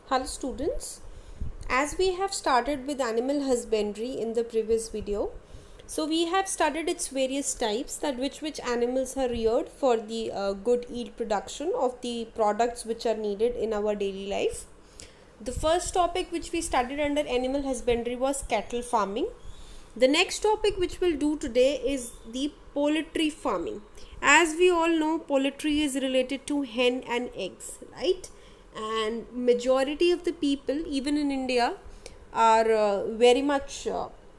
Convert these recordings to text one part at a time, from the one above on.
Hello students, as we have started with animal husbandry in the previous video, so we have studied its various types, that which animals are reared for the good yield production of the products which are needed in our daily life. The first topic which we studied under animal husbandry was cattle farming. The next topic which we'll do today is the poultry farming. As we all know, poultry is related to hen and eggs, right? And majority of the people, even in India, are very much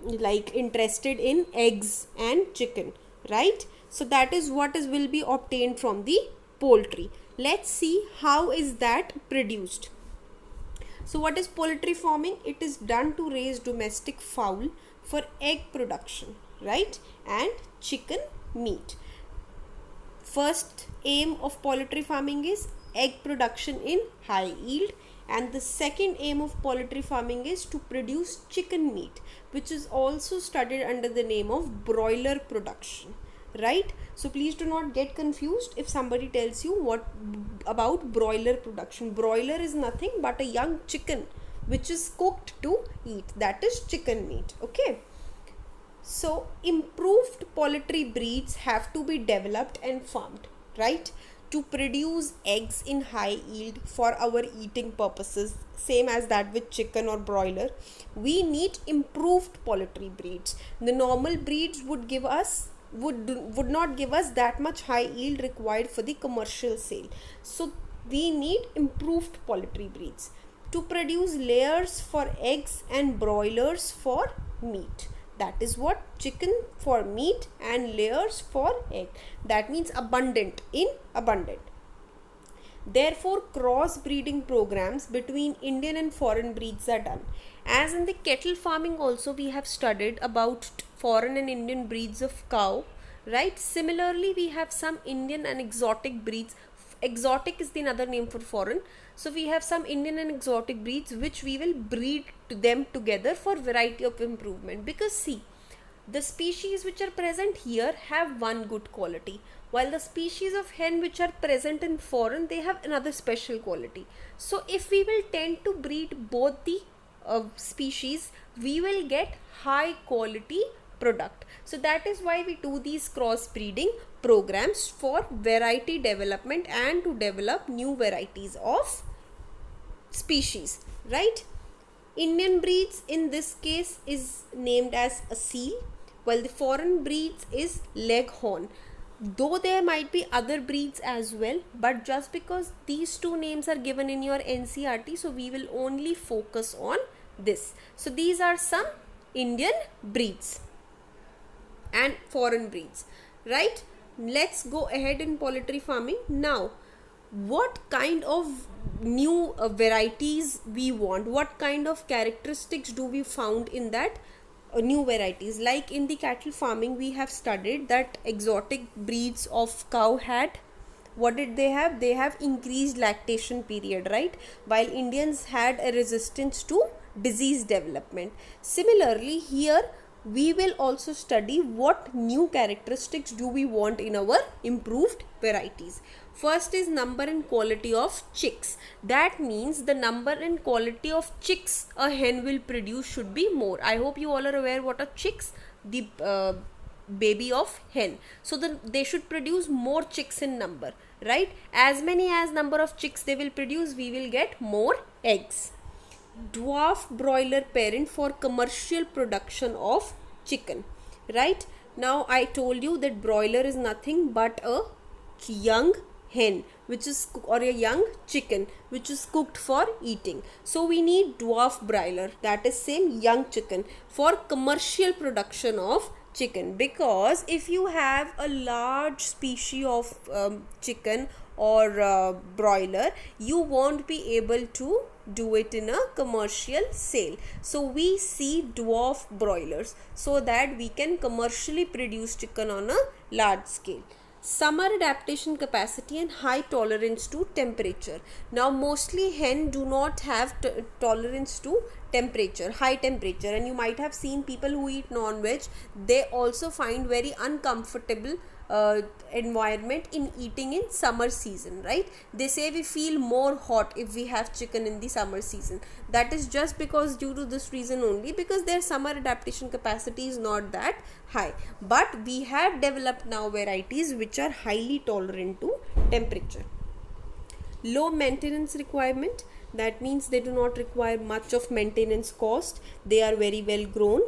interested in eggs and chicken, right? So that is what will be obtained from the poultry. Let's see how is that produced. So what is poultry farming? It is done to raise domestic fowl for egg production, right, and chicken meat. First aim of poultry farming is egg production in high yield, and the second aim of poultry farming is to produce chicken meat, which is also studied under the name of broiler production, right? So please do not get confused if somebody tells you what about broiler production. Broiler is nothing but a young chicken which is cooked to eat, that is chicken meat. Okay, so improved poultry breeds have to be developed and farmed, right, to produce eggs in high yield for our eating purposes, same as that with chicken or broiler. We need improved poultry breeds. The normal breeds would give us would not give us that much high yield required for the commercial sale. So we need improved poultry breeds to produce layers for eggs and broilers for meat. That is what chicken for meat and layers for egg. That means abundant in abundant. Therefore, cross breeding programs between Indian and foreign breeds are done. As in the cattle farming also, we have studied about foreign and Indian breeds of cow, right? Similarly, we have some Indian and exotic breeds. Exotic is the another name for foreign. So we have some Indian and exotic breeds which we will breed them together for variety of improvement. Because see, the species which are present here have one good quality, while the species of hen which are present in foreign, they have another special quality. So if we will tend to breed both the species, we will get high quality product. So that is why we do these cross breeding programs for variety development and to develop new varieties of species, right? Indian breeds in this case is named as a seal, while the foreign breeds is leghorn. Though there might be other breeds as well, but just because these two names are given in your NCERT, so we will only focus on this. So these are some Indian breeds and foreign breeds, right? Let's go ahead in poultry farming. Now, what kind of new varieties we want, what kind of characteristics do we found in that new varieties? Like in the cattle farming, we have studied that exotic breeds of cow had, what did they have? They have increased lactation period, right? While Indians had a resistance to disease development. Similarly, here we will also study what new characteristics do we want in our improved varieties. First is number and quality of chicks. That means the number and quality of chicks a hen will produce should be more. I hope you all are aware what are chicks, the baby of hen. So they should produce more chicks in number, right? As many as number of chicks they will produce, we will get more eggs. Dwarf broiler parent for commercial production of chicken, right? Now I told you that broiler is nothing but a young hen which is or a young chicken which is cooked for eating. So we need dwarf broiler, that is same young chicken, for commercial production of chicken. Because if you have a large species of chicken or broiler, you won't be able to do it in a commercial sale. So we see dwarf broilers so that we can commercially produce chicken on a large scale. Summer adaptation capacity and high tolerance to temperature. Now mostly hen do not have tolerance to temperature, high temperature. And you might have seen people who eat non-veg, they also find very uncomfortable environment in eating in summer season, right? They say we feel more hot if we have chicken in the summer season. That is just because due to this reason only, because their summer adaptation capacity is not that high. But we have developed now varieties which are highly tolerant to temperature. Low maintenance requirement, that means they do not require much of maintenance cost, they are very well grown.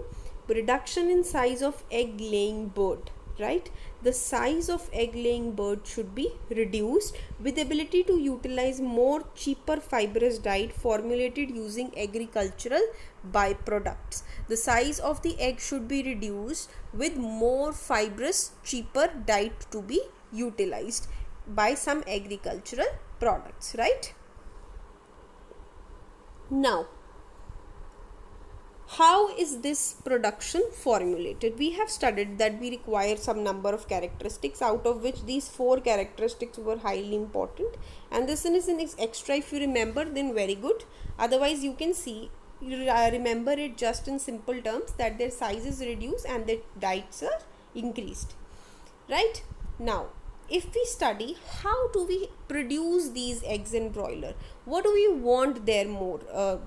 Reduction in size of egg laying bird, right? The size of egg laying bird should be reduced with ability to utilize more cheaper fibrous diet formulated using agricultural byproducts. The size of the egg should be reduced with more fibrous cheaper diet to be utilized by some agricultural products, right? Now, how is this production formulated? We have studied that we require some number of characteristics, out of which these 4 characteristics were highly important, and this one is an extra. If you remember, then very good. Otherwise, you can see, remember it just in simple terms, that their size is reduced and their diets are increased, right? Now, if we study how do we produce these eggs in broiler, what do we want there more,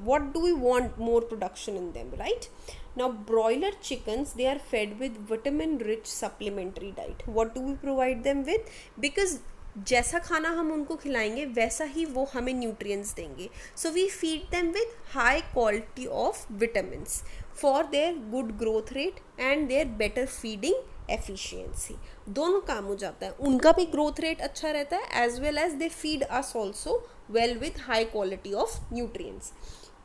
what do we want more production in them, right? Now, broiler chickens, they are fed with vitamin rich supplementary diet. What do we provide them with? Because जैसा खाना हम उनको खिलाएंगे वैसा ही वो हमें nutrients देंगे. So we feed them with high quality of vitamins for their good growth rate and their better feeding efficiency. दोनों काम हो जाता है, उनका भी ग्रोथ रेट अच्छा रहता है as well as they feed us also well with high quality of nutrients.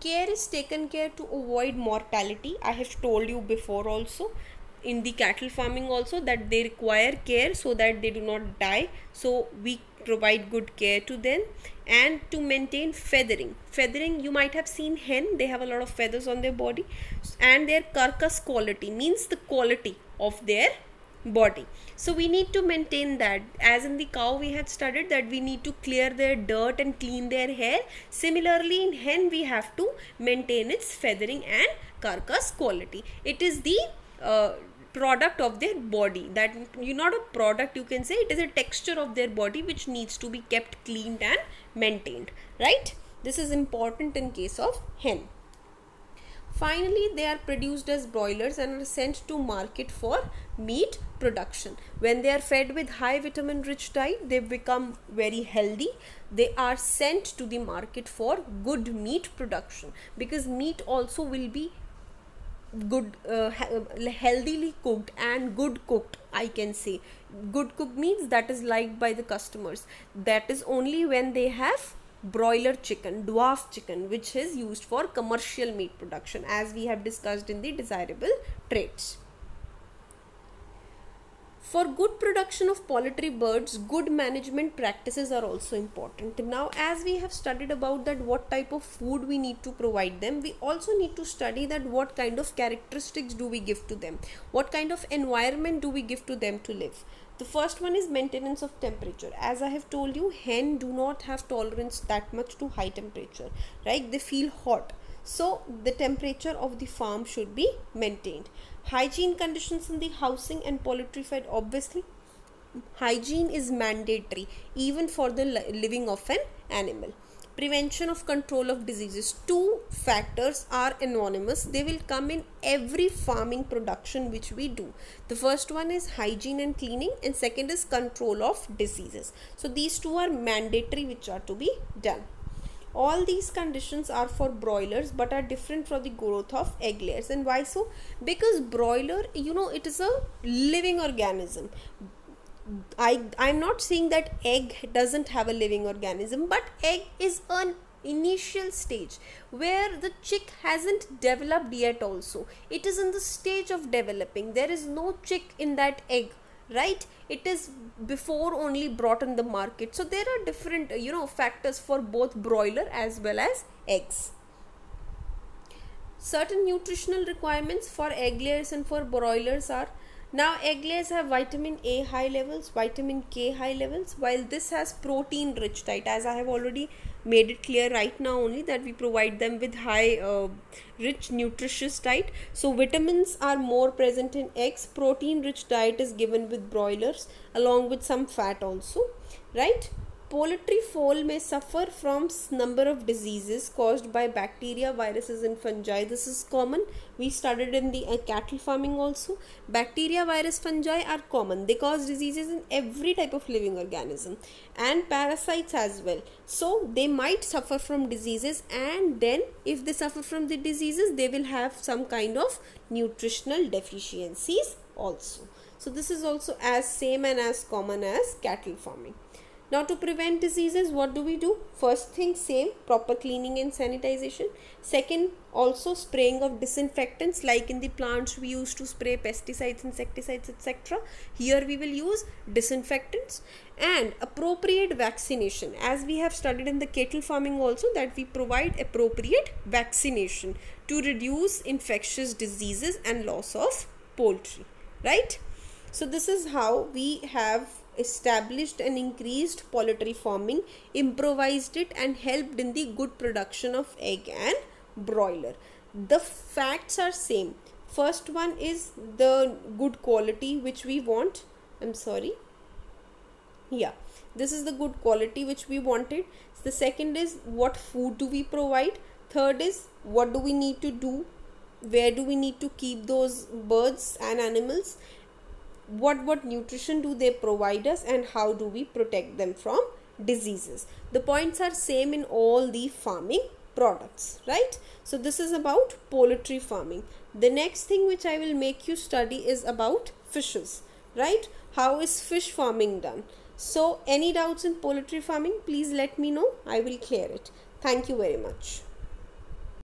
Care is taken care to avoid mortality. I have told you before also in the cattle farming also that they require care so that they do not die. So we provide good care to them. And to maintain feathering. Feathering, you might have seen hen, they have a lot of feathers on their body. And their carcass quality means the quality of their body. So we need to maintain that. As in the cow we had studied that we need to clear their dirt and clean their hair. Similarly in hen we have to maintain its feathering and carcass quality. It is the product of their body, that you not a product, you can say it is a texture of their body which needs to be kept cleaned and maintained, right? This is important in case of hen. Finally, they are produced as broilers and are sent to market for meat production. When they are fed with high vitamin rich diet, they become very healthy. They are sent to the market for good meat production, because meat also will be good, healthily cooked and good cooked. I can say good cooked means that is liked by the customers. That is only when they have broiler chicken, dwarf chicken, which is used for commercial meat production, as we have discussed in the desirable traits. For good production of poultry birds, good management practices are also important. Now, as we have studied about that what type of food we need to provide them, we also need to study that what kind of characteristics do we give to them, what kind of environment do we give to them to live. The first one is maintenance of temperature. As I have told you, hen do not have tolerance that much to high temperature, right? They feel hot. So the temperature of the farm should be maintained. Hygiene conditions in the housing and poultry fed, obviously hygiene is mandatory even for the living of an animal. Prevention of control of diseases. Two factors are anonymous. They will come in every farming production which we do. The first one is hygiene and cleaning, and second is control of diseases. So these two are mandatory which are to be done. All these conditions are for broilers but are different for the growth of egg layers. And why so? Because broiler, it is a living organism. I'm not saying that egg doesn't have a living organism, but egg is an initial stage where the chick hasn't developed yet also. It is in the stage of developing. There is no chick in that egg, right? It is before only brought in the market. So there are different, factors for both broiler as well as eggs. Certain nutritional requirements for egg layers and for broilers are: Now egg layers have vitamin A high levels, vitamin K high levels, while this has protein rich diet, as I have already made it clear right now only that we provide them with high rich nutritious diet. So vitamins are more present in eggs. Protein rich diet is given with broilers along with some fat also, right? Poultry fowl may suffer from number of diseases caused by bacteria, viruses and fungi. This is common. We studied in the cattle farming also. Bacteria, virus, fungi are common. They cause diseases in every type of living organism and parasites as well. So they might suffer from diseases, and then if they suffer from the diseases, they will have some kind of nutritional deficiencies also. So this is also as same and as common as cattle farming. Now to prevent diseases, what do? First thing, same, proper cleaning and sanitization. Second, also spraying of disinfectants, like in the plants we used to spray pesticides, insecticides, etc. Here we will use disinfectants. And appropriate vaccination, as we have studied in the cattle farming also, that we provide appropriate vaccination to reduce infectious diseases and loss of poultry, right? So this is how we have established and increased poultry farming, improvised it and helped in the good production of egg and broiler. The facts are same. First one is the good quality which we want. This is the good quality which we wanted. The second is what food do we provide. Third is what do we need to do, where do we need to keep those birds and animals, what nutrition do they provide us, and how do we protect them from diseases. The points are same in all the farming products, right? So this is about poultry farming. The next thing which I will make you study is about fishes, right? How is fish farming done? So any doubts in poultry farming, please let me know. I will clear it. Thank you very much.